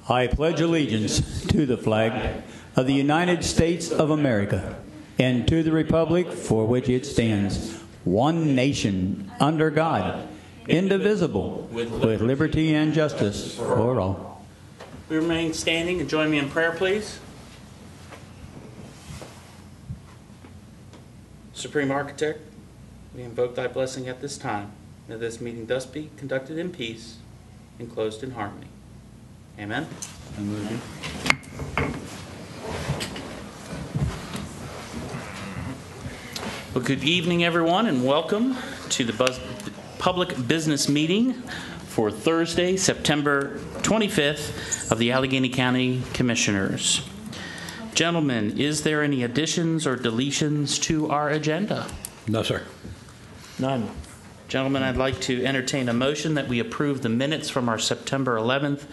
I pledge allegiance to the flag of the United States of America and to the republic for which it stands, one nation, under God, indivisible, with liberty and justice for all. We remain standing and join me in prayer, please. Supreme Architect, we invoke thy blessing at this time, that this meeting thus be conducted in peace and closed in harmony. Amen. Amen. Well, good evening, everyone, and welcome to the public business meeting for Thursday, September 25th of the Allegany County Commissioners. Gentlemen, is there any additions or deletions to our agenda? No, sir. None. Gentlemen, I'd like to entertain a motion that we approve the minutes from our September 11th,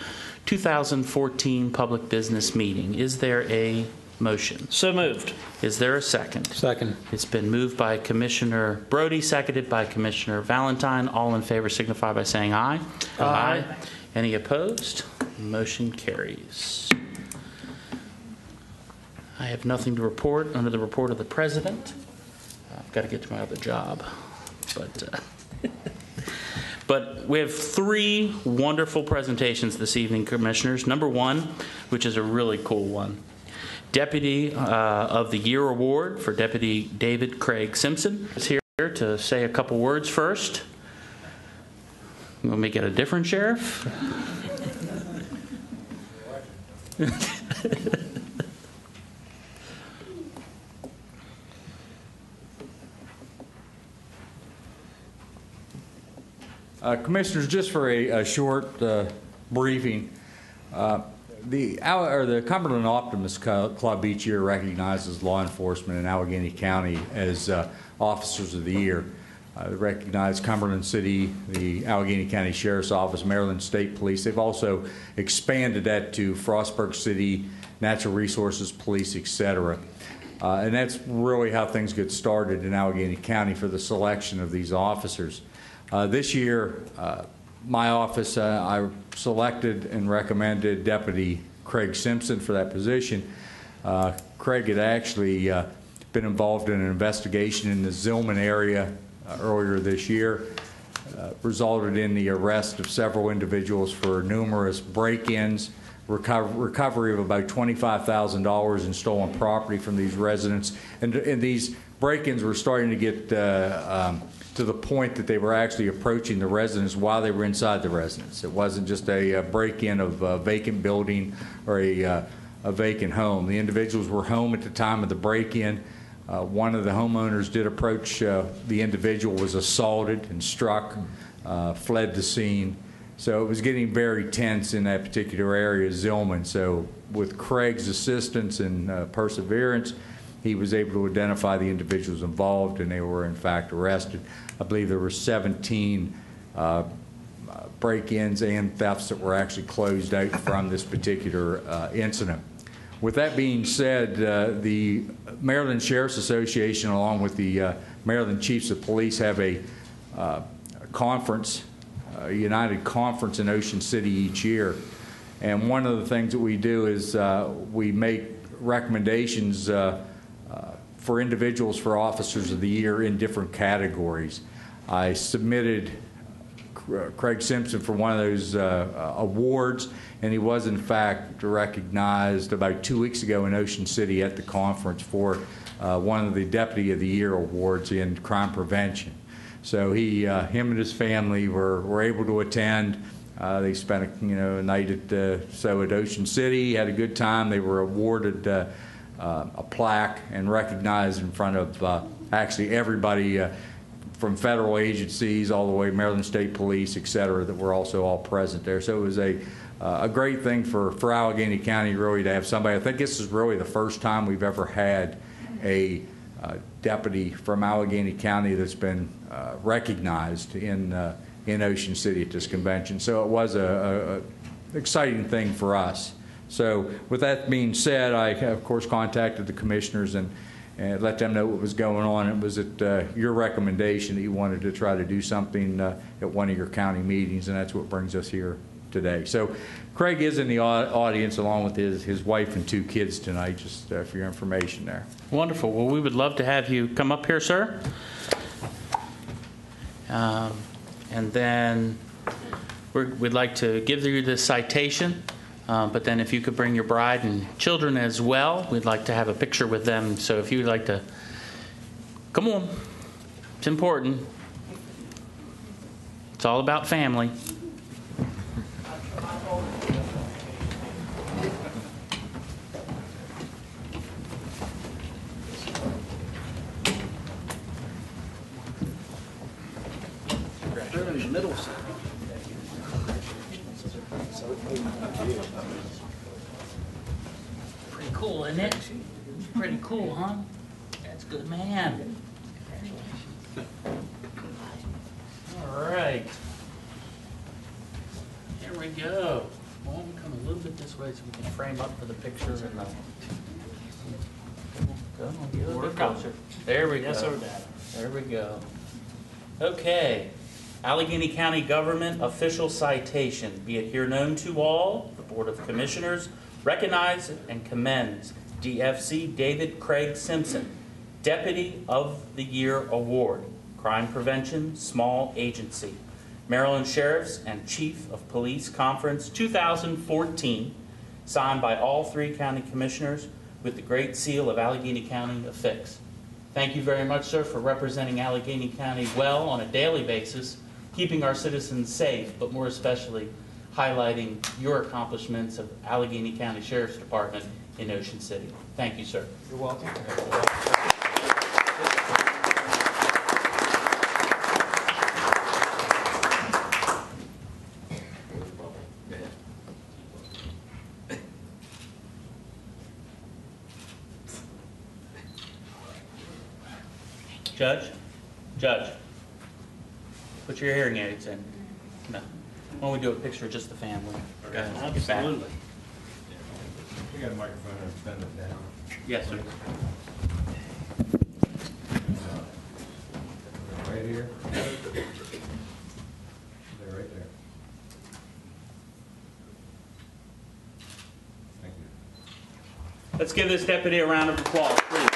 2014 public business meeting. Is there a motion? So moved. Is there a second? Second. It's been moved by Commissioner Brody, seconded by Commissioner Valentine. All in favor signify by saying aye. Aye. Any opposed? Motion carries. I have nothing to report under the report of the President. I've got to get to my other job. But we have three wonderful presentations this evening, Commissioners. Number one, which is a really cool one. Deputy of the Year Award for Deputy David Craig Simpson is here to say a couple words first. We'll make it a different sheriff. Commissioners, just for a short briefing, the Cumberland Optimist Club each year recognizes law enforcement in Allegany County as Officers of the Year. They recognize Cumberland City, the Allegany County Sheriff's Office, Maryland State Police. They've also expanded that to Frostburg City, Natural Resources Police, etc. And that's really how things get started in Allegany County for the selection of these officers. This year, my office, I selected and recommended Deputy Craig Simpson for that position. Craig had actually been involved in an investigation in the Zillman area earlier this year, resulted in the arrest of several individuals for numerous break-ins, recovery of about $25,000 in stolen property from these residents. And these break-ins were starting to get to the point that they were actually approaching the residents while they were inside the residence. It wasn't just a break-in of a vacant building or a vacant home. The individuals were home at the time of the break-in. One of the homeowners did approach the individual, was assaulted and struck, fled the scene. So it was getting very tense in that particular area, Zillman. So with Craig's assistance and perseverance, he was able to identify the individuals involved, and they were in fact arrested. I believe there were 17 break-ins and thefts that were actually closed out from this particular incident. With that being said, the Maryland Sheriff's Association, along with the Maryland Chiefs of Police, have a conference, a united conference in Ocean City each year. And one of the things that we do is we make recommendations for individuals for Officers of the Year in different categories. I submitted Craig Simpson for one of those awards, and he was in fact recognized about 2 weeks ago in Ocean City at the conference for one of the Deputy of the Year awards in crime prevention. So him and his family were able to attend. They spent a night at Ocean City, had a good time. They were awarded a plaque and recognized in front of actually everybody from federal agencies all the way, Maryland State Police, et cetera, that were also all present there. So it was a great thing for Allegany County really to have somebody. I think this is really the first time we've ever had a deputy from Allegany County that's been recognized in Ocean City at this convention. So it was a exciting thing for us. So with that being said, I, of course, contacted the commissioners and let them know what was going on. It was at your recommendation that you wanted to try to do something at one of your county meetings, and that's what brings us here today. So Craig is in the audience along with his wife and 2 kids tonight, just for your information there. Wonderful. Well, we would love to have you come up here, sir. And then we'd like to give you the citation, but then if you could bring your bride and children as well, we'd like to have a picture with them. So if you'd like to, come on. It's important. It's all about family. Pretty cool, isn't it? Pretty cool, huh? That's good, man. All right. Here we go. Why don't we come a little bit this way so we can frame up for the picture and the. Go on, get a little bit closer. There we go. Yes, sir, Dad. There we go. Okay. Allegheny County Government Official Citation. Be it here known to all, the Board of Commissioners recognizes and commends DFC David Craig Simpson, Deputy of the Year Award, Crime Prevention, Small Agency, Maryland Sheriff's and Chief of Police Conference 2014, signed by all 3 county commissioners with the Great Seal of Allegheny County affixed. Thank you very much, sir, for representing Allegheny County well on a daily basis, keeping our citizens safe, but more especially highlighting your accomplishments of Allegheny County Sheriff's Department in Ocean City. Thank you, sir. You're welcome. Judge, put your hearing aids in. No. Why don't we do a picture of just the family? Okay. Get back. Absolutely. We got a microphone and bend it down. Yes, sir. Right here. They're right there. Thank you. Let's give this deputy a round of applause, please.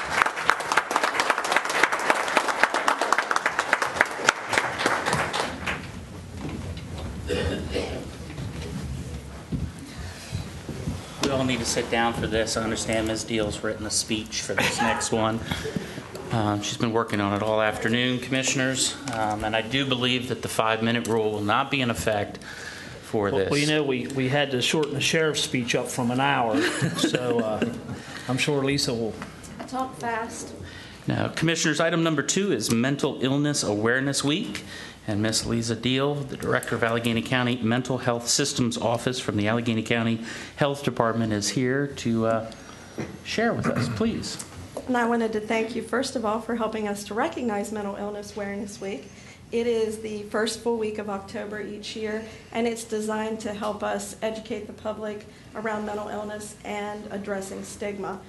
We all need to sit down for this. I understand Ms. Deal's written a speech for this next one. She's been working on it all afternoon, Commissioners, and I do believe that the 5-minute rule will not be in effect for this. Well, you know, we had to shorten the sheriff's speech up from an hour, so I'm sure Lisa will. Talk fast. Now, Commissioners, item number 2 is Mental Illness Awareness Week. And Ms. Lisa Deal, the Director of Allegheny County Mental Health Systems Office from the Allegheny County Health Department, is here to share with us. Please. And I wanted to thank you, first of all, for helping us to recognize Mental Illness Awareness Week. It is the first full week of October each year, and it's designed to help us educate the public around mental illness and addressing stigma.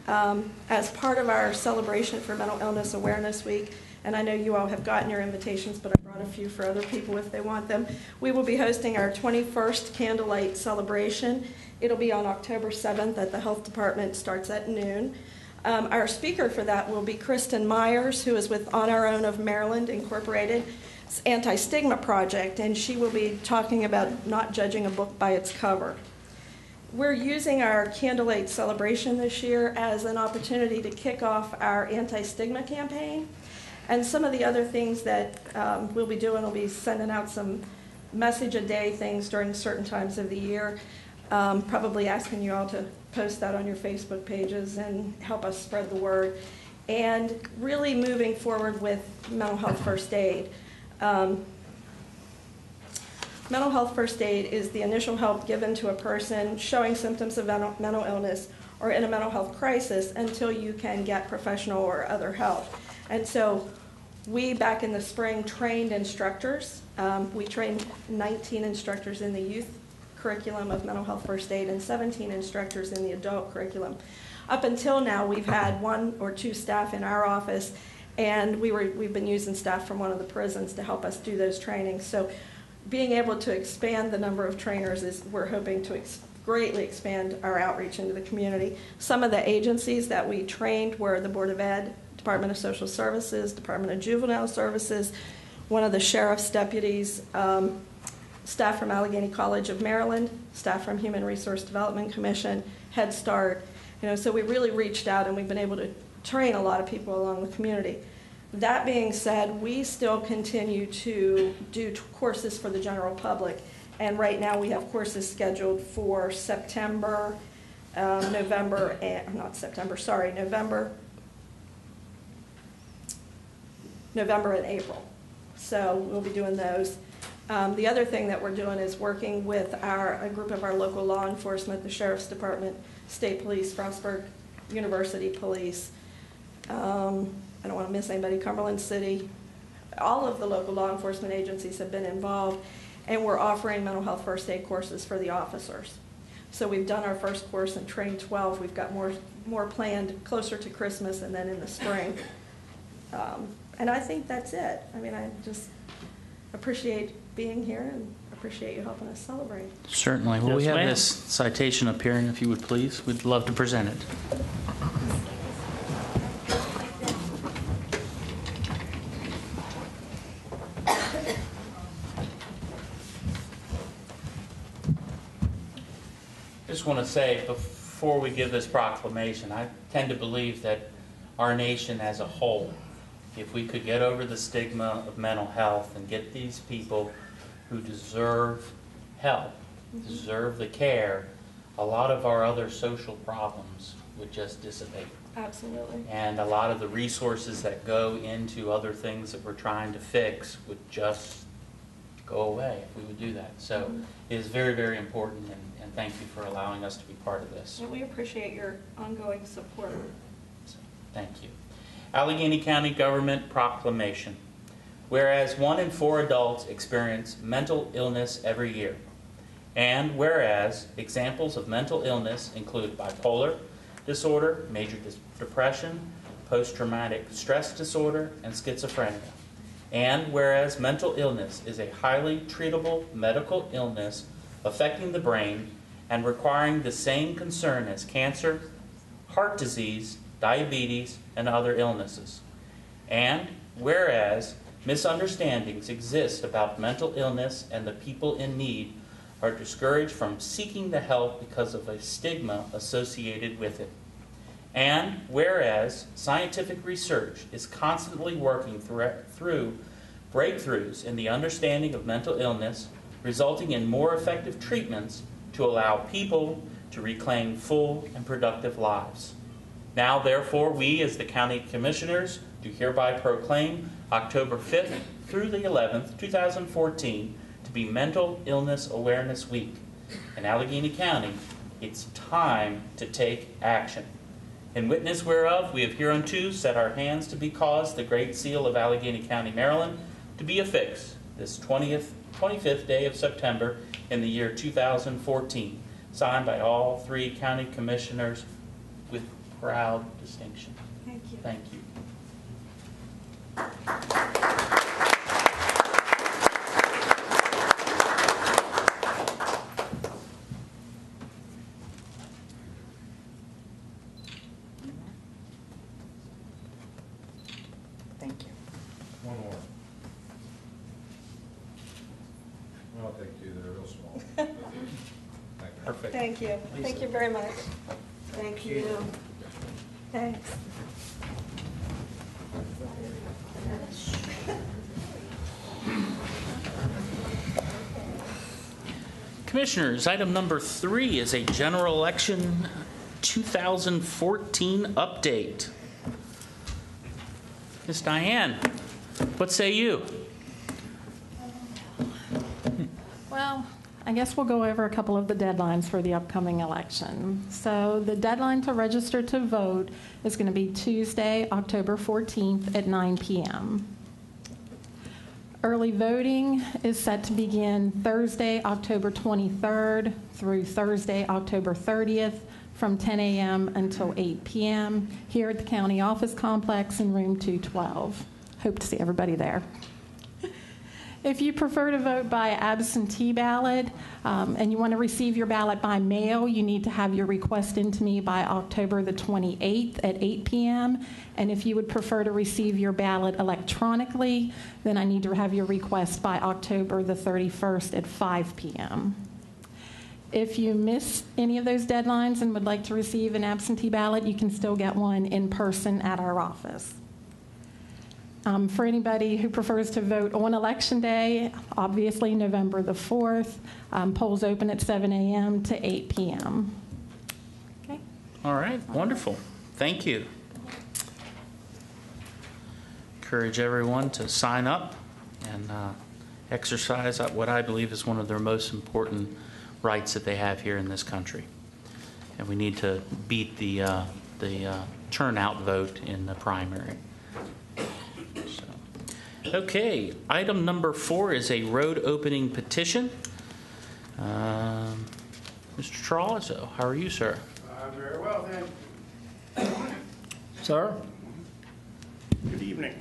As part of our celebration for Mental Illness Awareness Week, and I know you all have gotten your invitations, but I brought a few for other people if they want them. We will be hosting our 21st Candlelight Celebration. It'll be on October 7th at the Health Department, starts at noon. Our speaker for that will be Kristen Myers, who is with On Our Own of Maryland Incorporated Anti-Stigma Project, and she will be talking about not judging a book by its cover. We're using our Candlelight Celebration this year as an opportunity to kick off our anti-stigma campaign. And some of the other things that we'll be doing will be sending out some message a day things during certain times of the year, probably asking you all to post that on your Facebook pages and help us spread the word, and really moving forward with mental health first aid. Mental health first aid is the initial help given to a person showing symptoms of mental illness or in a mental health crisis until you can get professional or other help. And so we, back in the spring, trained instructors. We trained 19 instructors in the youth curriculum of mental health first aid and 17 instructors in the adult curriculum. Up until now, we've had 1 or 2 staff in our office, and we've been using staff from one of the prisons to help us do those trainings. So being able to expand the number of trainers is, we're hoping to greatly expand our outreach into the community. Some of the agencies that we trained were the Board of Ed, Department of Social Services, Department of Juvenile Services, one of the sheriff's deputies, staff from Alleghany College of Maryland, staff from Human Resource Development Commission, Head Start. So we really reached out, and we've been able to train a lot of people along the community. That being said, we still continue to do courses for the general public, and right now we have courses scheduled for November, November and April. So we'll be doing those. The other thing that we're doing is working with a group of our local law enforcement, the Sheriff's Department, State Police, Frostburg University Police, I don't want to miss anybody, Cumberland City. All of the local law enforcement agencies have been involved, and we're offering mental health first aid courses for the officers. So we've done our first course and trained 12. We've got more planned closer to Christmas and then in the spring. And I think that's it. I mean, I just appreciate being here and appreciate you helping us celebrate. Certainly. Well, we Yes, have ma'am. this citation up here, and if you would please, we'd love to present it. I just want to say, before we give this proclamation, I tend to believe that our nation as a whole, if we could get over the stigma of mental health and get these people who deserve help, deserve the care, a lot of our other social problems would just dissipate. Absolutely. And a lot of the resources that go into other things that we're trying to fix would just go away if we would do that. So it is very, very important, and thank you for allowing us to be part of this. And we appreciate your ongoing support. So, thank you. Allegheny County Government Proclamation. Whereas 1 in 4 adults experience mental illness every year. And whereas examples of mental illness include bipolar disorder, major depression, post-traumatic stress disorder, and schizophrenia. And whereas mental illness is a highly treatable medical illness affecting the brain and requiring the same concern as cancer, heart disease, diabetes, and other illnesses. And whereas misunderstandings exist about mental illness and the people in need are discouraged from seeking the help because of a stigma associated with it. And whereas scientific research is constantly working through breakthroughs in the understanding of mental illness, resulting in more effective treatments to allow people to reclaim full and productive lives. Now, therefore, we as the County Commissioners do hereby proclaim October 5th through the 11th, 2014, to be Mental Illness Awareness Week. In Allegheny County, it's time to take action. In witness whereof, we have hereunto set our hands to be caused the Great Seal of Allegheny County, Maryland, to be affixed this 25th day of September in the year 2014, signed by all 3 county commissioners with proud distinction. Thank you. Thank you. Thank you. One more. I'll take 2, they're real small. Thank you. Perfect. Thank you. Thank you very much. Thank you. Thanks. Commissioners, item number 3 is a general election 2014 update. Ms. Diane, what say you? Well, I guess we'll go over a couple of the deadlines for the upcoming election. So the deadline to register to vote is going to be Tuesday, October 14th at 9 p.m. Early voting is set to begin Thursday, October 23rd through Thursday, October 30th from 10 a.m. until 8 p.m. here at the County Office Complex in room 212. Hope to see everybody there. If you prefer to vote by absentee ballot and you want to receive your ballot by mail, you need to have your request into me by October the 28th at 8 p.m. And if you would prefer to receive your ballot electronically, then I need to have your request by October the 31st at 5 p.m. If you miss any of those deadlines and would like to receive an absentee ballot, you can still get one in person at our office. For anybody who prefers to vote on Election Day, obviously November the 4th, polls open at 7 a.m. to 8 p.m. Okay. All right, wonderful. Thank you. Encourage everyone to sign up and exercise what I believe is one of their most important rights that they have here in this country. And we need to beat the turnout vote in the primary. Okay, item number 4 is a road opening petition. Mr. Trolazzo, how are you, sir? Very well, then. Sir? Good evening.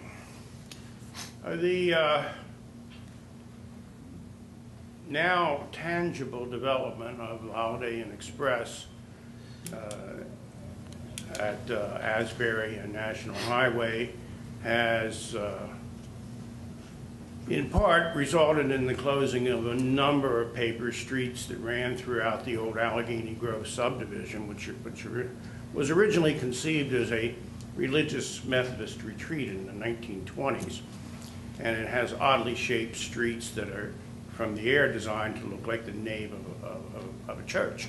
The now tangible development of the Holiday Inn Express at Asbury and National Highway has in part resulted in the closing of a number of paper streets that ran throughout the old Alleghany Grove subdivision, which was originally conceived as a religious Methodist retreat in the 1920s. And it has oddly shaped streets that are, from the air, designed to look like the nave of a church.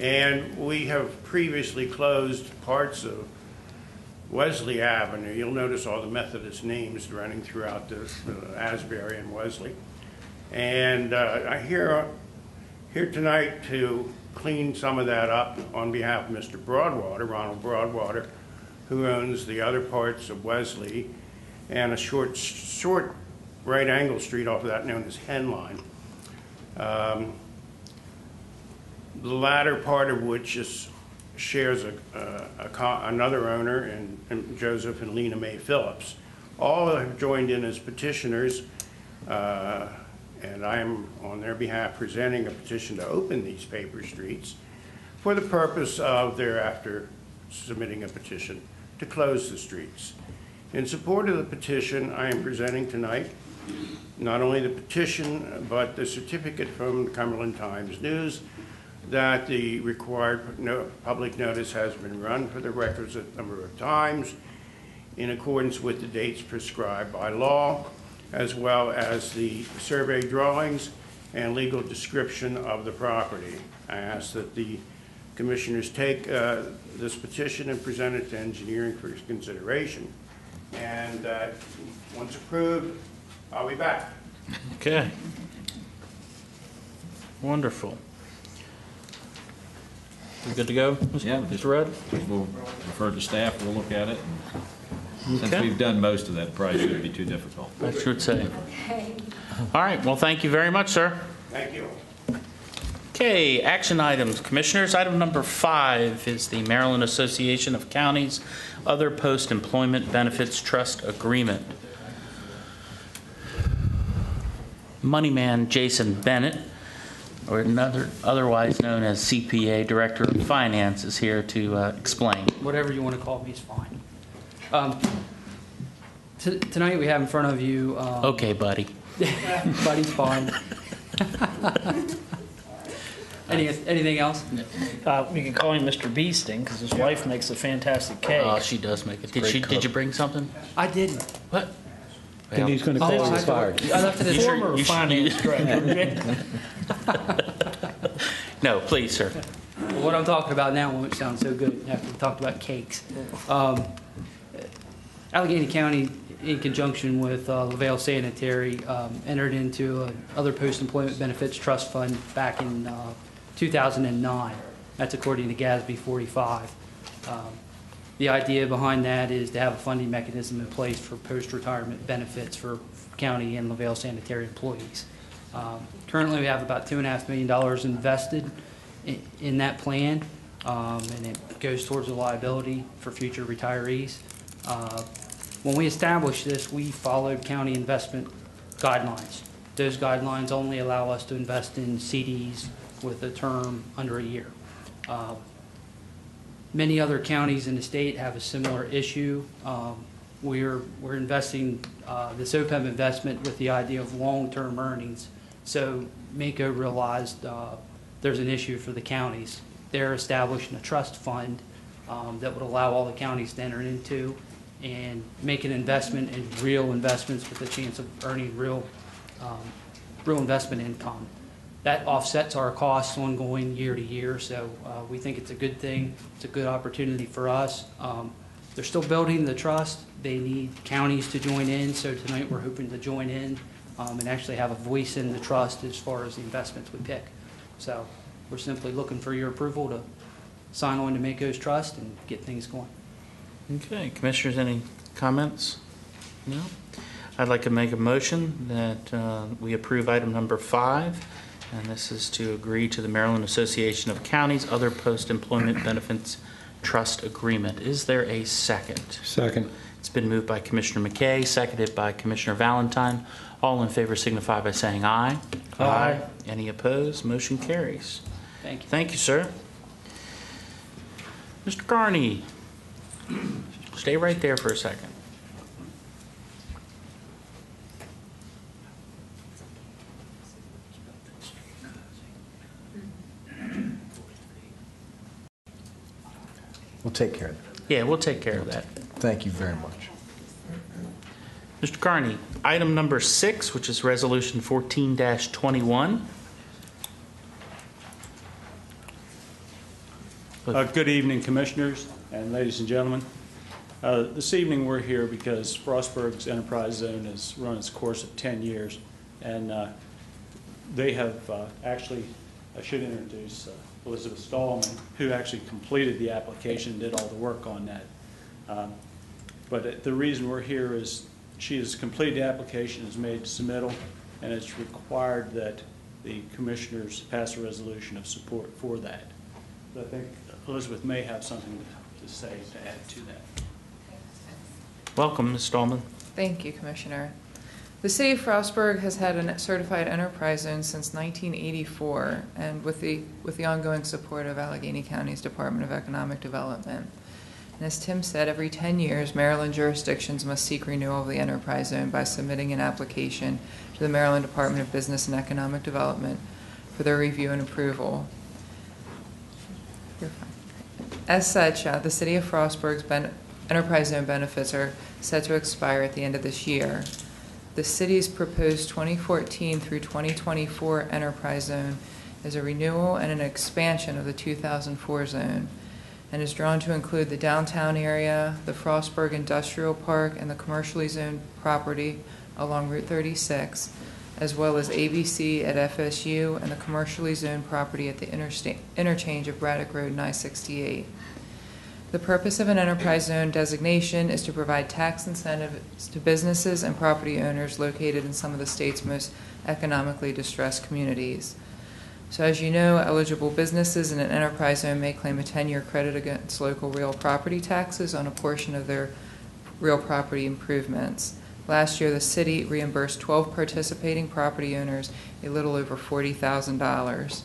And we have previously closed parts of Wesley Avenue. You'll notice all the Methodist names running throughout the Asbury and Wesley. And I'm here tonight to clean some of that up on behalf of Mr. Broadwater, Ronald Broadwater, who owns the other parts of Wesley and a short right angle street off of that known as Henline. The latter part of which shares another owner, and Joseph and Lena Mae Phillips. All have joined in as petitioners, and I'm on their behalf presenting a petition to open these paper streets for the purpose of thereafter submitting a petition to close the streets. In support of the petition, I am presenting tonight not only the petition, but the certificate from the Cumberland Times-News that the required public notice has been run for the requisite number of times in accordance with the dates prescribed by law, as well as the survey drawings and legal description of the property. I ask that the commissioners take this petition and present it to engineering for consideration. And once approved, I'll be back. Okay. Wonderful. You good to go, Mr. Rudd? We'll refer to staff, we'll look at it. Since Okay. we've done most of that, it probably shouldn't be too difficult. I should say. All right, well, thank you very much, sir. Thank you. Okay, action items. Commissioners, item number 5 is the Maryland Association of Counties Other Post-Employment Benefits Trust Agreement. Moneyman Jason Bennett, or otherwise known as CPA, Director of Finance, is here to explain. Whatever you want to call me is fine. Tonight we have in front of you... okay, buddy. Buddy's fine. Anything else? You can call him Mr. Beesting because his wife makes a fantastic cake. Oh, she does make it. Did you bring something? I didn't. What? And he's going to call you fired. I left it at Former finance director. No, please, sir. What I'm talking about now won't sound so good after we talked about cakes. Allegheny County, in conjunction with LaVale Sanitary, entered into other post-employment benefits trust fund back in 2009. That's according to GASB 45. The idea behind that is to have a funding mechanism in place for post-retirement benefits for county and LaVale Sanitary employees. Currently, we have about $2.5 million invested in that plan, and it goes towards a liability for future retirees. When we established this, we followed county investment guidelines. Those guidelines only allow us to invest in CDs with a term under a year. Many other counties in the state have a similar issue. We're investing this OPEB investment with the idea of long-term earnings. So MACO realized there's an issue for the counties. They're establishing a trust fund that would allow all the counties to enter into and make an investment in real investments with a chance of earning real investment income. That offsets our costs ongoing year to year, so we think it's a good thing. It's a good opportunity for us. They're still building the trust. They need counties to join in, so tonight we're hoping to join in and actually have a voice in the trust as far as the investments we pick. So we're simply looking for your approval to sign on to MACO's trust and get things going. Okay, Commissioners, any comments? No? I'd like to make a motion that we approve item number 5, and this is to agree to the Maryland Association of Counties Other Post-Employment Benefits Trust Agreement. Is there a second? Second. It's been moved by Commissioner McKay, seconded by Commissioner Valentine. All in favor signify by saying aye. Aye. Any opposed? Motion carries. Thank you. Thank you, sir. Mr. Carney, stay right there for a second. We'll take care of that. Yeah, we'll take care of that. Thank you very much. Mr. Carney, item number 6, which is Resolution 14-21. Good evening, Commissioners and ladies and gentlemen. This evening we're here because Frostburg's Enterprise Zone has run its course of 10 years, and they have actually, I should introduce Elizabeth Stallman, who actually completed the application and did all the work on that. But the reason we're here is she has completed the application, has made submittal, and it's required that the Commissioners pass a resolution of support for that. But I think Elizabeth may have something to say to add to that. Welcome, Ms. Stallman. Thank you, Commissioner. The City of Frostburg has had a certified enterprise zone since 1984, and with the ongoing support of Allegheny County's Department of Economic Development. And as Tim said, every 10 years, Maryland jurisdictions must seek renewal of the enterprise zone by submitting an application to the Maryland Department of Business and Economic Development for their review and approval. You're fine. As such, the City of Frostburg's enterprise zone benefits are set to expire at the end of this year. The city's proposed 2014 through 2024 enterprise zone is a renewal and an expansion of the 2004 zone, and is drawn to include the downtown area, the Frostburg Industrial Park, and the commercially zoned property along Route 36, as well as ABC at FSU and the commercially zoned property at the interchange of Braddock Road and I-68. The purpose of an enterprise zone designation is to provide tax incentives to businesses and property owners located in some of the state's most economically distressed communities. So as you know, eligible businesses in an enterprise zone may claim a 10-year credit against local real property taxes on a portion of their real property improvements. Last year, the city reimbursed 12 participating property owners a little over $40,000.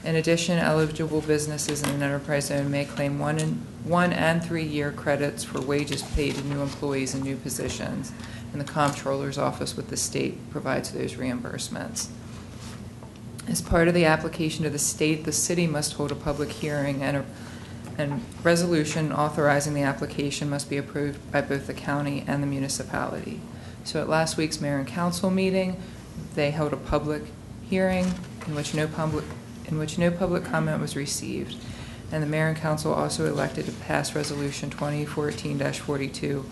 In addition, eligible businesses in an enterprise zone may claim 1 and 3 year credits for wages paid to new employees in new positions, and the Comptroller's Office with the state provides those reimbursements. As part of the application to the state, the city must hold a public hearing, and resolution authorizing the application must be approved by both the county and the municipality. So at last week's mayor and council meeting, they held a public hearing in which no public comment was received, and the mayor and council also elected to pass resolution 2014-42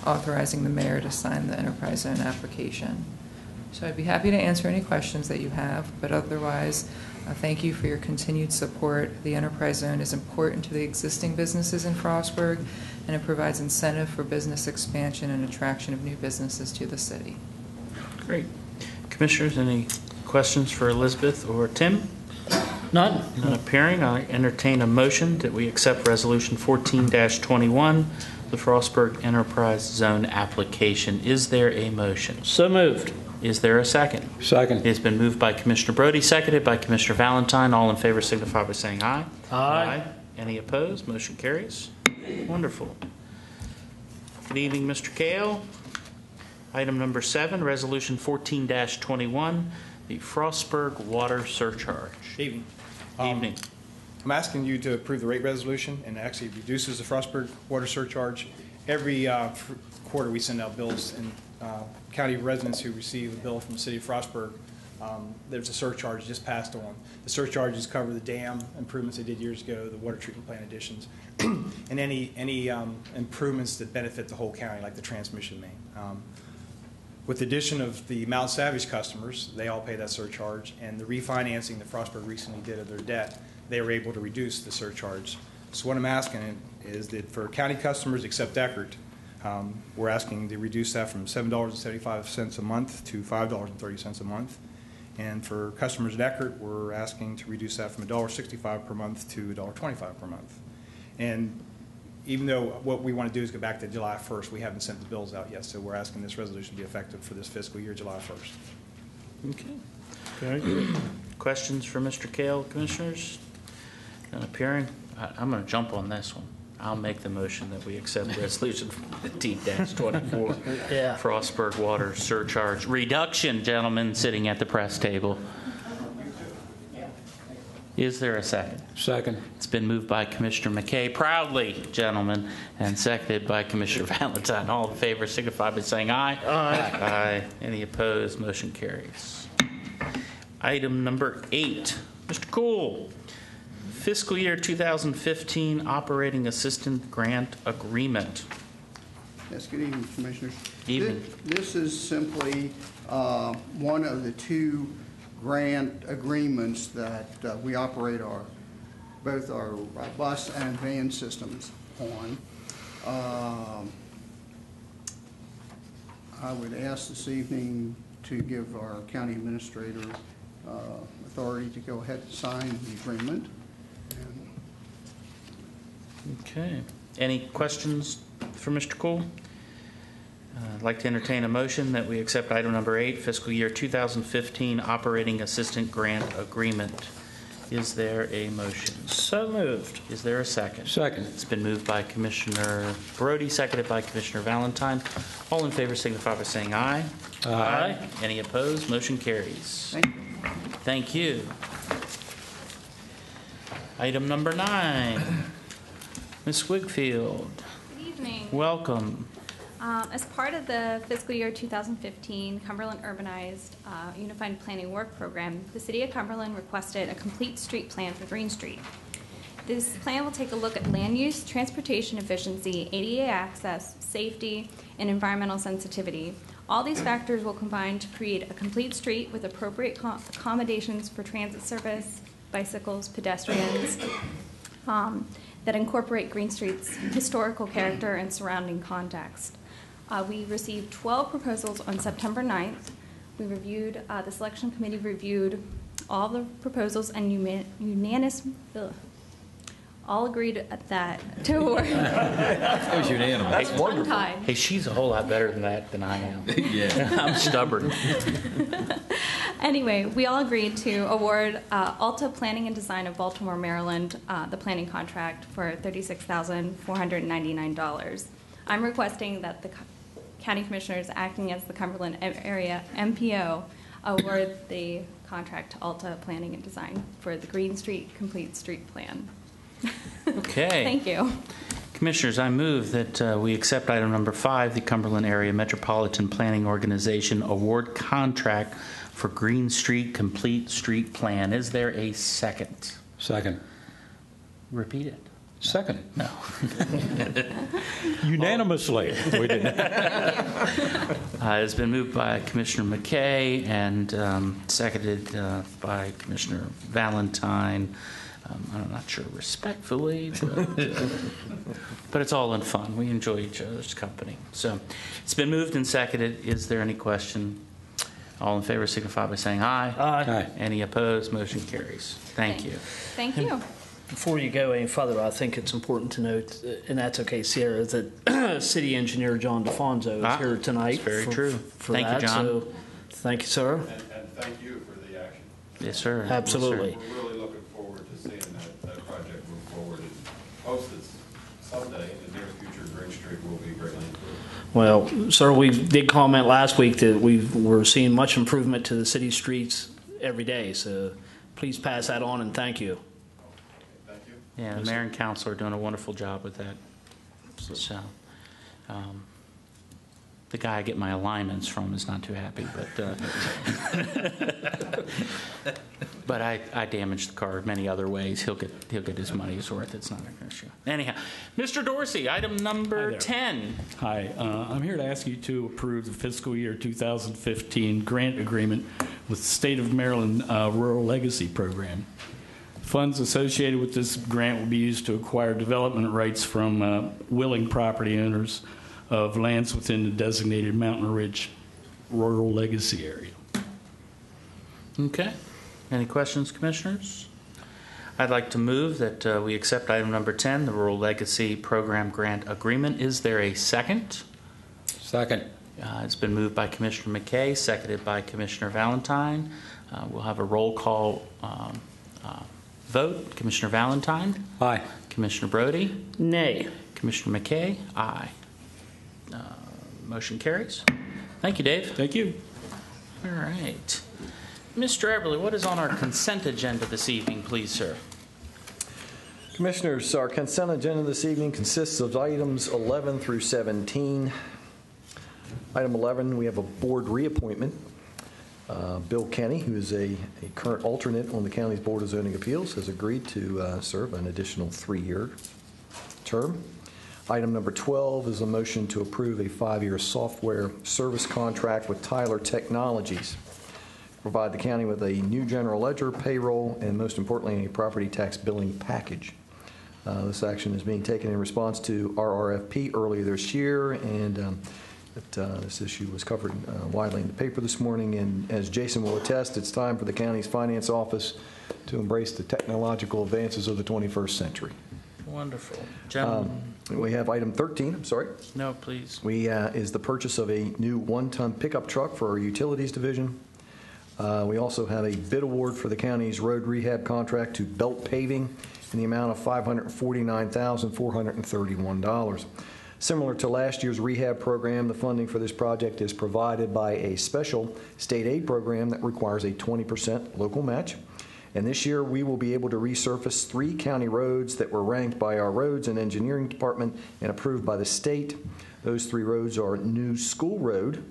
authorizing the mayor to sign the enterprise zone application. So I'd be happy to answer any questions that you have, but otherwise, thank you for your continued support. The enterprise zone is important to the existing businesses in Frostburg, and it provides incentive for business expansion and attraction of new businesses to the city. Great. Commissioners, any questions for Elizabeth or Tim? None. None appearing. I entertain a motion that we accept Resolution 14-21, the Frostburg Enterprise Zone application. Is there a motion? So moved. Is there a second? Second. It's been moved by Commissioner Brody, seconded by Commissioner Valentine. All in favor signify by saying aye. Aye. Any opposed? Motion carries. Wonderful. Good evening, Mr. Kale. Item number 7, Resolution 14-21, the Frostburg Water Surcharge. Evening. Evening. I'm asking you to approve the rate resolution, and it actually reduces the Frostburg water surcharge. Every quarter, we send out bills, and county residents who receive a bill from the city of Frostburg, there's a surcharge just passed on. The surcharges cover the dam improvements they did years ago, the water treatment plant additions, and any improvements that benefit the whole county, like the transmission main. With the addition of the Mount Savage customers, they all pay that surcharge, and the refinancing that Frostburg recently did of their debt, they were able to reduce the surcharge. So what I'm asking is that for county customers except Eckert, we're asking to reduce that from $7.75 a month to $5.30 a month. And for customers at Eckert, we're asking to reduce that from $1.65 per month to $1.25 per month. And even though what we want to do is go back to July 1st, we haven't sent the bills out yet, so we're asking this resolution to be effective for this fiscal year, July 1st. Okay. Very good. Questions for Mr. Kale, Commissioners? None appearing. I'm going to jump on this one. I'll make the motion that we accept Resolution 15-24, Yeah. Frostburg Water Surcharge Reduction, gentlemen sitting at the press table. Is there a second? Second. It's been moved by Commissioner McKay, proudly, gentlemen, and seconded by Commissioner Valentine. All in favor signify by saying aye. Aye. Aye. Any opposed? Motion carries. Item number 8. Mr. Cool. Fiscal year 2015 Operating Assistant Grant Agreement. Yes, good evening, Commissioners. Evening. This is simply one of the 2 grant agreements that we operate both our bus and van systems on. I would ask this evening to give our county administrator authority to go ahead and sign the agreement. Okay. Any questions for Mr. Cool? I'd like to entertain a motion that we accept item number 8, fiscal year 2015 Operating Assistant Grant Agreement. Is there a motion? So moved. Is there a second? Second. It's been moved by Commissioner Brody, seconded by Commissioner Valentine. All in favor signify by saying aye. Aye. Any opposed? Motion carries. Thank you. Thank you. Item number 9. Ms. Wigfield. Good evening. Welcome. As part of the fiscal year 2015 Cumberland Urbanized Unified Planning Work Program, the City of Cumberland requested a complete street plan for Green Street. This plan will take a look at land use, transportation efficiency, ADA access, safety, and environmental sensitivity. All these factors will combine to create a complete street with appropriate accommodations for transit service, bicycles, pedestrians, that incorporate Green Street's historical character and surrounding context. We received 12 proposals on September 9th. We reviewed, the selection committee reviewed all the proposals and all agreed that to award. It was unanimous. That's wonderful. Hey, she's a whole lot better than that than I am. Yeah. I'm stubborn. Anyway, we all agreed to award Alta Planning and Design of Baltimore, Maryland, the planning contract for $36,499. I'm requesting that the county commissioners acting as the Cumberland area MPO award the contract to Alta Planning and Design for the Green Street Complete Street Plan. Okay. Thank you. Commissioners, I move that we accept item number 5, the Cumberland Area Metropolitan Planning Organization award contract for Green Street Complete Street Plan. Is there a second? Second. Repeat it. Second. No. Unanimously. We did. It's been moved by Commissioner McKay and seconded by Commissioner Valentine. I'm not sure respectfully, but it's all in fun. We enjoy each other's company. So it's been moved and seconded. Is there any question? All in favor signify by saying aye. Aye. Any opposed? Motion carries. Thank you. Thank you. Before you go any further, I think it's important to note, and that's okay, Sierra, that City Engineer John DeFonso is here tonight. That's very true. For Thank that. you, John. So Thank you, sir. And thank you for the action. Yes, sir. Absolutely. We're really looking forward to seeing that project move forward and hopefully someday in the near future, Green Street will be greatly improved. Well, sir, we did comment last week that we're seeing much improvement to the city streets every day. So please pass that on and thank you. Thank you. Yeah, the mayor and council are doing a wonderful job with that. So, the guy I get my alignments from is not too happy, but I damaged the car many other ways. He'll get his money's worth. It's not an issue. Anyhow, Mr. Dorsey, item number 10. Hi, I'm here to ask you to approve the fiscal year 2015 grant agreement with the State of Maryland Rural Legacy Program. Funds associated with this grant will be used to acquire development rights from willing property owners of lands within the designated Mountain Ridge Rural Legacy Area. Okay. Any questions, commissioners? I'd like to move that we accept item number 10, the Rural Legacy Program Grant Agreement. Is there a second? Second. It's been moved by Commissioner McKay, seconded by Commissioner Valentine. We'll have a roll call vote. Commissioner Valentine? Aye. Commissioner Brody? Nay. Commissioner McKay? Aye. Motion carries. Thank you, Dave. Thank you. All right. Mr. Eberly, what is on our consent agenda this evening, please, sir? Commissioners, our consent agenda this evening consists of items 11 through 17. Item 11, we have a board reappointment. Bill Kenny, who is a current alternate on the county's Board of Zoning Appeals, has agreed to serve an additional 3-year term. Item number 12 is a motion to approve a 5-year software service contract with Tyler Technologies. Provide the county with a new general ledger, payroll, and most importantly, a property tax billing package. This action is being taken in response to RRFP earlier this year, and this issue was covered widely in the paper this morning. And as Jason will attest, it's time for the county's finance office to embrace the technological advances of the 21st century. Wonderful. Gentlemen. We have item 13, I'm sorry. No, please. Is the purchase of a new 1-ton pickup truck for our utilities division. We also have a bid award for the county's road rehab contract to Belt Paving in the amount of $549,431. Similar to last year's rehab program, the funding for this project is provided by a special state aid program that requires a 20% local match. And this year, we will be able to resurface 3 county roads that were ranked by our Roads and Engineering Department and approved by the state. Those 3 roads are New School Road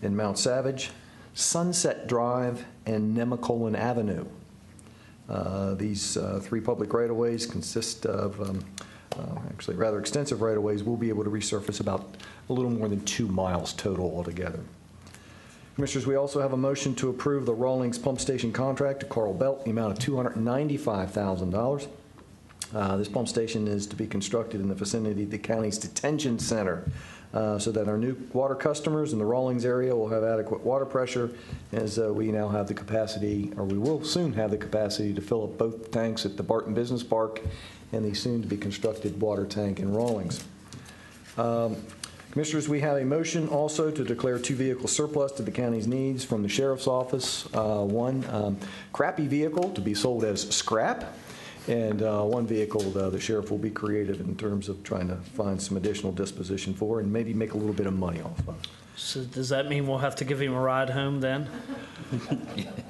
in Mount Savage, Sunset Drive, and Nemacolin Avenue. These 3 public right-of-ways consist of actually rather extensive right-of-ways. We'll be able to resurface about a little more than 2 miles total altogether. Commissioners, we also have a motion to approve the Rawlings Pump Station contract to Carl Belt in the amount of $295,000. This pump station is to be constructed in the vicinity of the county's detention center so that our new water customers in the Rawlings area will have adequate water pressure, as we now have the capacity, or we will soon have the capacity, to fill up both tanks at the Barton Business Park and the soon-to-be-constructed water tank in Rawlings. Commissioners, we have a motion also to declare 2 vehicles surplus to the county's needs from the Sheriff's Office. One crappy vehicle to be sold as scrap, and one vehicle the Sheriff will be creative in terms of trying to find some additional disposition for and maybe make a little bit of money off of. So does that mean we'll have to give him a ride home then?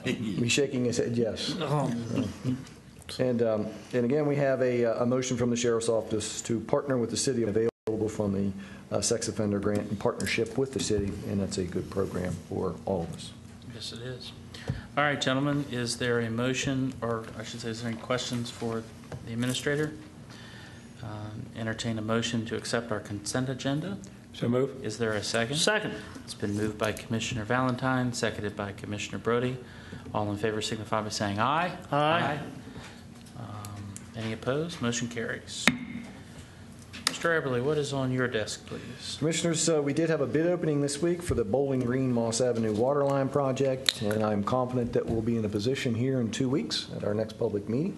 He's shaking his head yes. Oh. And again, we have a motion from the Sheriff's Office to partner with the city available from the sex offender grant in partnership with the city, and that's a good program for all of us. Yes, it is. All right, gentlemen, is there a motion, or I should say, is there any questions for the administrator? Entertain a motion to accept our consent agenda. So move. Is there a second? Second. It's been moved by Commissioner Valentine, seconded by Commissioner Brody. All in favor signify by saying aye. Aye. Any opposed? Motion carries. Mr. Eberly, what is on your desk, please? Commissioners, we did have a bid opening this week for the Bowling Green Moss Avenue Waterline Project, and I'm confident that we'll be in a position here in 2 weeks at our next public meeting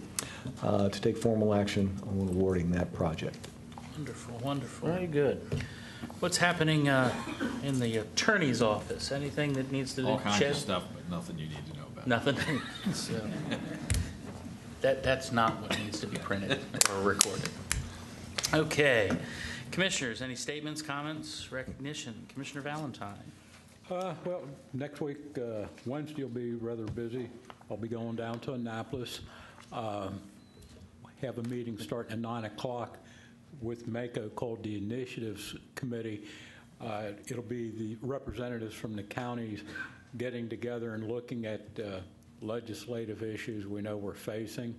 to take formal action on awarding that project. Wonderful, wonderful. Very good. What's happening in the attorney's office? Anything that needs to be All kinds shed? of stuff, but nothing you need to know about. Nothing? So, that's not what needs to be printed or recorded. Okay. Commissioners, any statements, comments, recognition? Commissioner Valentine. Well, next week, Wednesday will be rather busy. I'll be going down to Annapolis. Have a meeting starting at 9 o'clock with MACO called the Initiatives Committee. It'll be the representatives from the counties getting together and looking at legislative issues we know we're facing,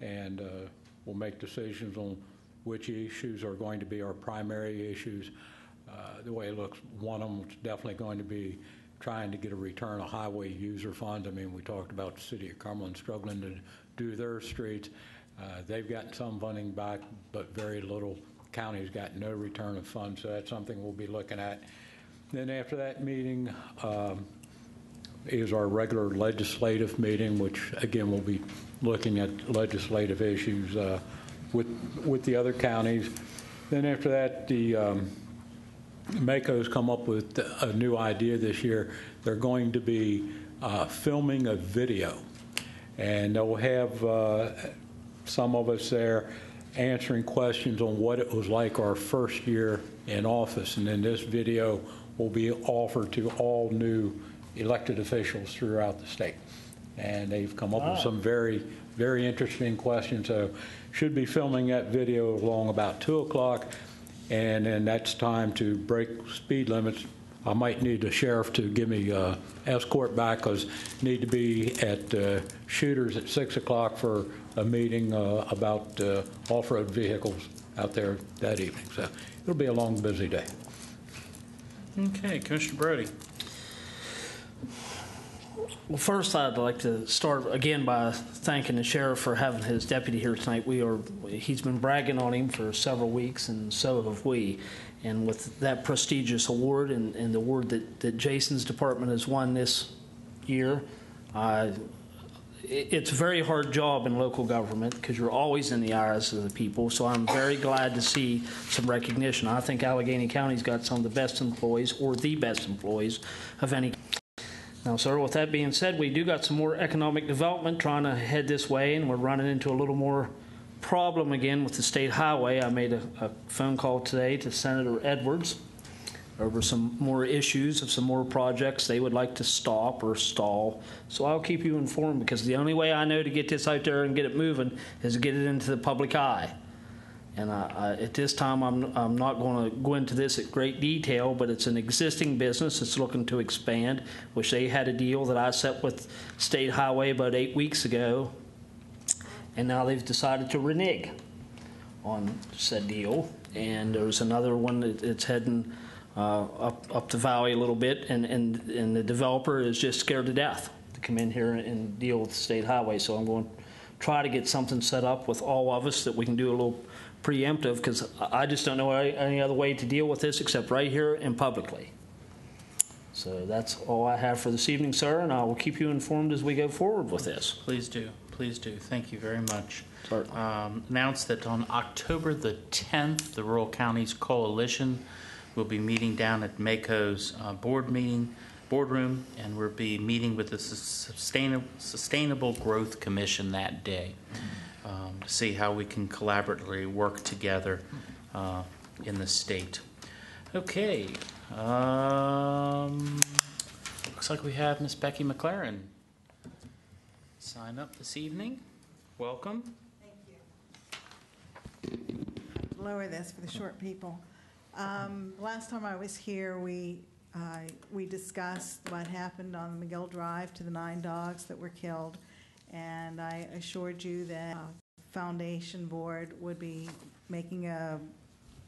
and we'll make decisions on which issues are going to be our primary issues. The way it looks, one of them is definitely going to be trying to get a return of highway user funds. I mean, we talked about the city of Cumberland struggling to do their streets. They've gotten some funding back, but very little. County's got no return of funds, so that's something we'll be looking at. Then after that meeting is our regular legislative meeting, which again we'll be looking at legislative issues with the other counties. Then after that, the MACO's come up with a new idea this year. They're going to be filming a video, and they'll have some of us there answering questions on what it was like our first year in office. And then this video will be offered to all new elected officials throughout the state. And they've come up with some very, very interesting questions. So should be filming that video along about 2 o'clock. And then that's time to break speed limits. I might need the sheriff to give me escort back because need to be at Shooters at 6 o'clock for a meeting about off-road vehicles out there that evening. So it'll be a long, busy day. Okay, Commissioner Brody. Well, first, I'd like to start again by thanking the sheriff for having his deputy here tonight. He's been bragging on him for several weeks, and so have we. And with that prestigious award and the award that Jason's department has won this year, it's a very hard job in local government because you're always in the eyes of the people. So I'm very glad to see some recognition. I think Allegany County's got some of the best employees, or the best employees of any. Now, sir, with that being said, we do got some more economic development trying to head this way, and we're running into a little more problem again with the state highway. I made a phone call today to Senator Edwards over some more issues of some more projects they would like to stop or stall. So I'll keep you informed, because the only way I know to get this out there and get it moving is to get it into the public eye. And at this time, I'm not going to go into this at great detail, but it's an existing business that's looking to expand, which they had a deal that I set with State Highway about 8 weeks ago, and now they've decided to renege on said deal. And there's another one that's heading up the valley a little bit, and the developer is just scared to death to come in here and deal with the State Highway. So I'm going to try to get something set up with all of us that we can do a little preemptive, because I just don't know any other way to deal with this except right here and publicly. So that's all I have for this evening, sir, and I will keep you informed as we go forward with this. Please do. Please do. Thank you very much. Announce that on October the 10th, the Rural Counties Coalition will be meeting down at MACO's boardroom, and we'll be meeting with the Sustainable Growth Commission that day to see how we can collaboratively work together in the state. Okay. Looks like we have Miss Becky McLaren sign up this evening. Welcome. Lower this for the short people. Last time I was here, we discussed what happened on the McGill Drive to the 9 dogs that were killed, and I assured you that Foundation Board would be making a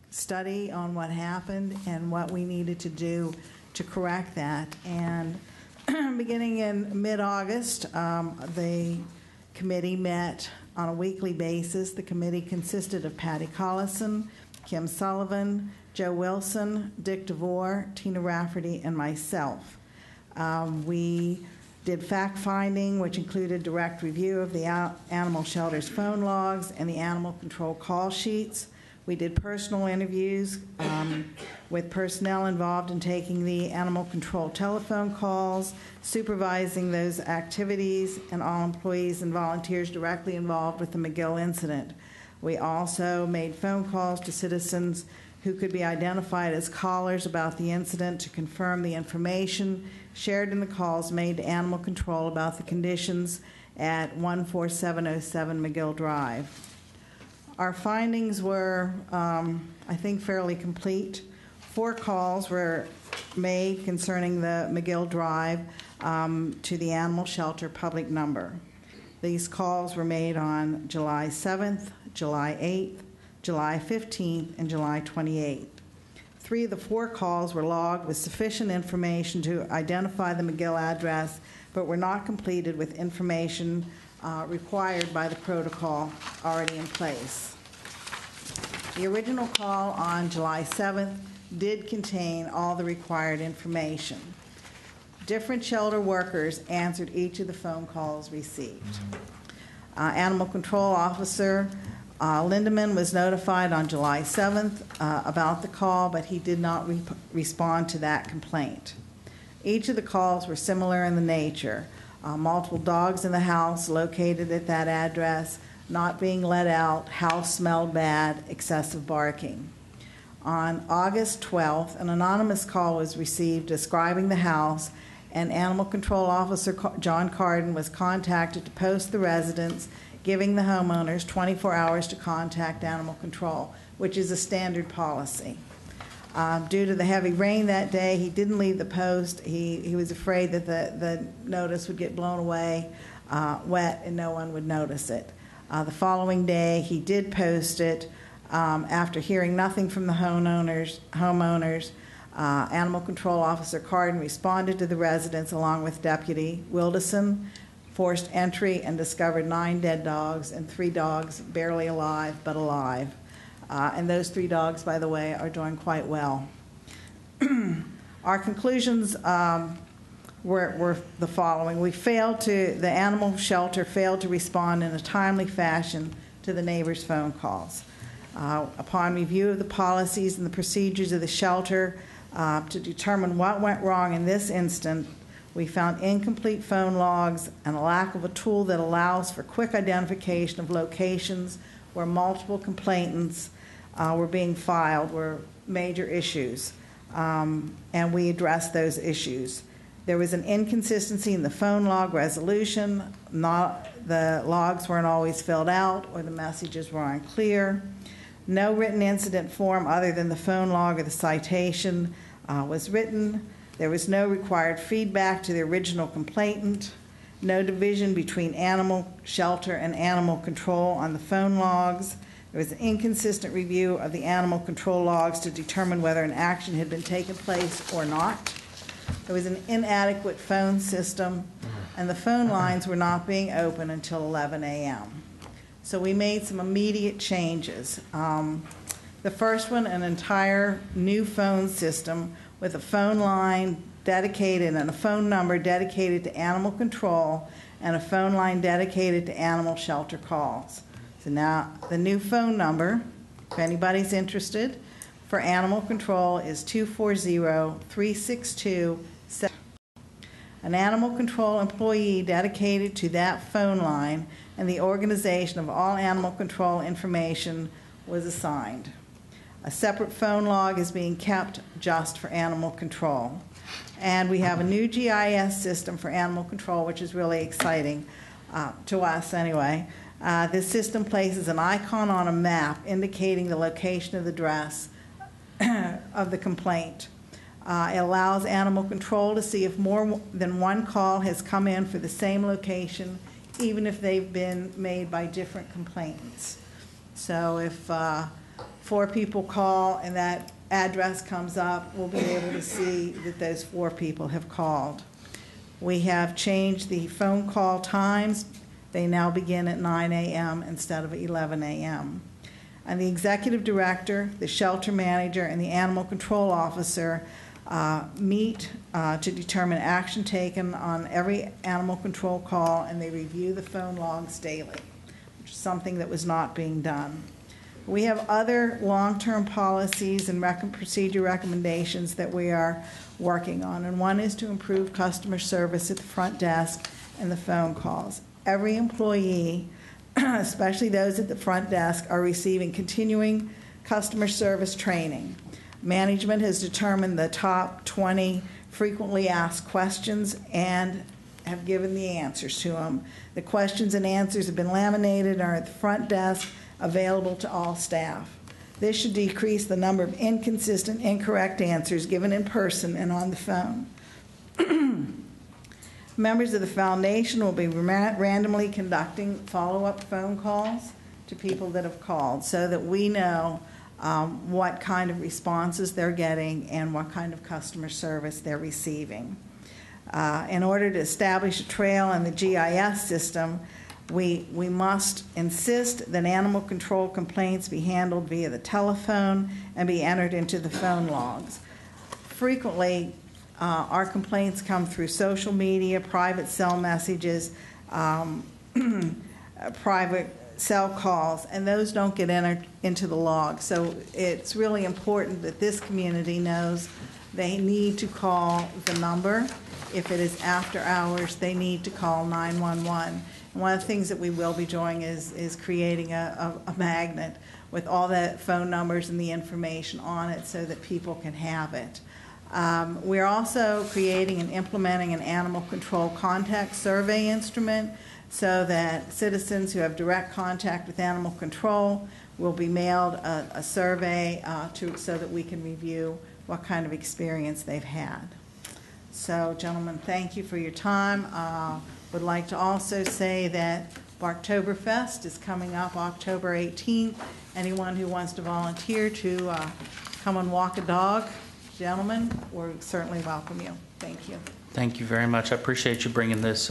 study on what happened and what we needed to do to correct that. And beginning in mid-August, the committee met on a weekly basis. The committee consisted of Patty Collison, Kim Sullivan, Joe Wilson, Dick DeVore, Tina Rafferty, and myself. We did fact-finding, which included direct review of the animal shelter's phone logs and the animal control call sheets. We did personal interviews with personnel involved in taking the animal control telephone calls, supervising those activities, and all employees and volunteers directly involved with the McGill incident. We also made phone calls to citizens who could be identified as callers about the incident to confirm the information shared in the calls made to animal control about the conditions at 14707 McGill Drive. Our findings were, I think, fairly complete. 4 calls were made concerning the McGill Drive to the animal shelter public number. These calls were made on July 7th, July 8th, July 15th, and July 28th. 3 of the 4 calls were logged with sufficient information to identify the McGill address, but were not completed with information required by the protocol already in place. The original call on July 7th did contain all the required information. Different shelter workers answered each of the phone calls received. Animal Control Officer Lindeman was notified on July 7th about the call, but he did not respond to that complaint. Each of the calls were similar in the nature. Multiple dogs in the house located at that address, not being let out, house smelled bad, excessive barking. On August 12th, an anonymous call was received describing the house, and Animal Control Officer John Carden was contacted to post the residence, giving the homeowners 24 hours to contact Animal Control, which is a standard policy. Due to the heavy rain that day, he didn't leave the post. He was afraid that the notice would get blown away wet and no one would notice it. The following day, he did post it. After hearing nothing from the homeowners, Animal Control Officer Carden responded to the residence along with Deputy Wilderson, forced entry, and discovered 9 dead dogs and 3 dogs barely alive but alive. And those 3 dogs, by the way, are doing quite well. Our conclusions were the following. The animal shelter failed to respond in a timely fashion to the neighbors' phone calls. Upon review of the policies and the procedures of the shelter to determine what went wrong in this instance, we found incomplete phone logs and a lack of a tool that allows for quick identification of locations where multiple complainants were being filed were major issues, and we addressed those issues. There was an inconsistency in the phone log resolution. The logs weren't always filled out, or the messages were unclear. No written incident form other than the phone log or the citation was written. There was no required feedback to the original complainant. No division between animal shelter and animal control on the phone logs. There was an inconsistent review of the animal control logs to determine whether an action had been taken place or not. There was an inadequate phone system, and the phone lines were not being open until 11 a.m. So we made some immediate changes. The first one, an entire new phone system with a phone line dedicated and a phone number dedicated to animal control and a phone line dedicated to animal shelter calls. So now the new phone number, if anybody's interested, for animal control is 240-362-7. An animal control employee dedicated to that phone line and the organization of all animal control information was assigned. A separate phone log is being kept just for animal control. And we have a new GIS system for animal control, which is really exciting to us anyway. This system places an icon on a map indicating the location of the address of the complaint. It allows animal control to see if more than one call has come in for the same location, even if they've been made by different complainants. So if 4 people call and that address comes up, we'll be able to see that those 4 people have called. We have changed the phone call times. They now begin at 9 a.m. instead of 11 a.m. And the executive director, the shelter manager, and the animal control officer meet to determine action taken on every animal control call, and they review the phone logs daily, which is something that was not being done. We have other long-term policies and procedure recommendations that we are working on, and one is to improve customer service at the front desk and the phone calls. Every employee, especially those at the front desk, are receiving continuing customer service training. Management has determined the top 20 frequently asked questions and have given the answers to them. The questions and answers have been laminated and are at the front desk, available to all staff. This should decrease the number of inconsistent, incorrect answers given in person and on the phone. Members of the foundation will be randomly conducting follow-up phone calls to people that have called so that we know what kind of responses they're getting and what kind of customer service they're receiving. In order to establish a trail in the GIS system, we must insist that animal control complaints be handled via the telephone and be entered into the phone logs. Frequently, our complaints come through social media, private cell messages, private cell calls, and those don't get entered into the log. So it's really important that this community knows they need to call the number. If it is after hours, they need to call 911. And one of the things that we will be doing is creating a magnet with all the phone numbers and the information on it so that people can have it. We're also creating and implementing an animal control contact survey instrument so that citizens who have direct contact with animal control will be mailed a survey so that we can review what kind of experience they've had. So, gentlemen, thank you for your time. Would like to also say that Barktoberfest is coming up October 18th. Anyone who wants to volunteer to come and walk a dog, gentlemen, we certainly welcome you. Thank you. Thank you very much. I appreciate you bringing this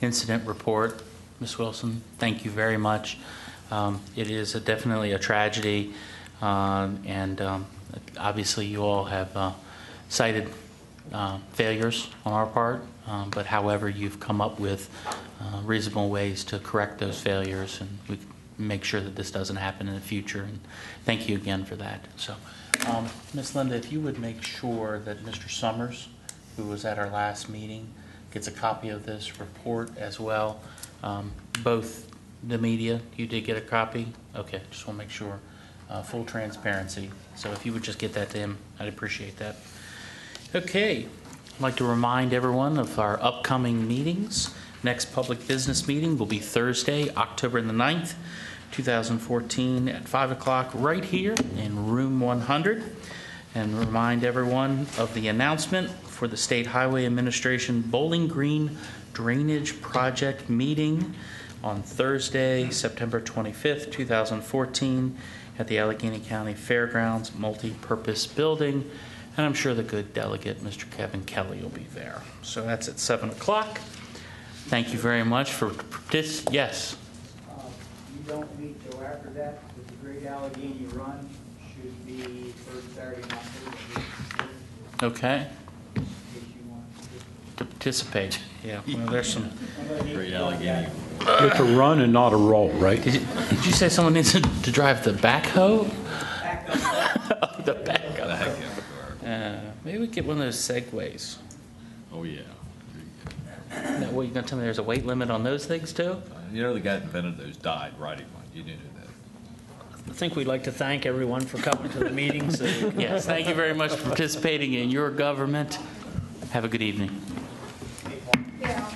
incident report. Ms. Wilson, thank you very much. It is definitely a tragedy, and obviously you all have cited failures on our part, but however, you've come up with reasonable ways to correct those failures, and we can make sure that this doesn't happen in the future. And thank you again for that. So, Ms. Linda, if you would make sure that Mr. Summers, who was at our last meeting, gets a copy of this report as well. Both the media, you did get a copy? Okay, just want to make sure. Full transparency. So if you would just get that to him, I'd appreciate that. Okay, I'd like to remind everyone of our upcoming meetings. Next public business meeting will be Thursday, October the 9th, 2014 at 5 o'clock right here in room 100. And remind everyone of the announcement for the State Highway Administration Bowling Green Drainage Project meeting on Thursday, September 25th, 2014 at the Allegheny County Fairgrounds Multi-Purpose Building. And I'm sure the good delegate, Mr. Kevin Kelly, will be there. So that's at 7 o'clock. Thank you very much for this. Yes? You don't meet till after that, but the Great Allegheny Run should be first Saturday in October. Okay. To participate. Yeah, well, there's some. Great Allegheny. It's a run and not a roll, right? Did you say someone needs to drive the backhoe? The backhoe. Maybe we get one of those Segways. Oh, yeah. Now, what, you going to tell me there's a weight limit on those things, too? You know the guy that invented those died riding one. You didn't know that. I think we'd like to thank everyone for coming to the meetings. Yes, thank you very much for participating in your government. Have a good evening. Yeah.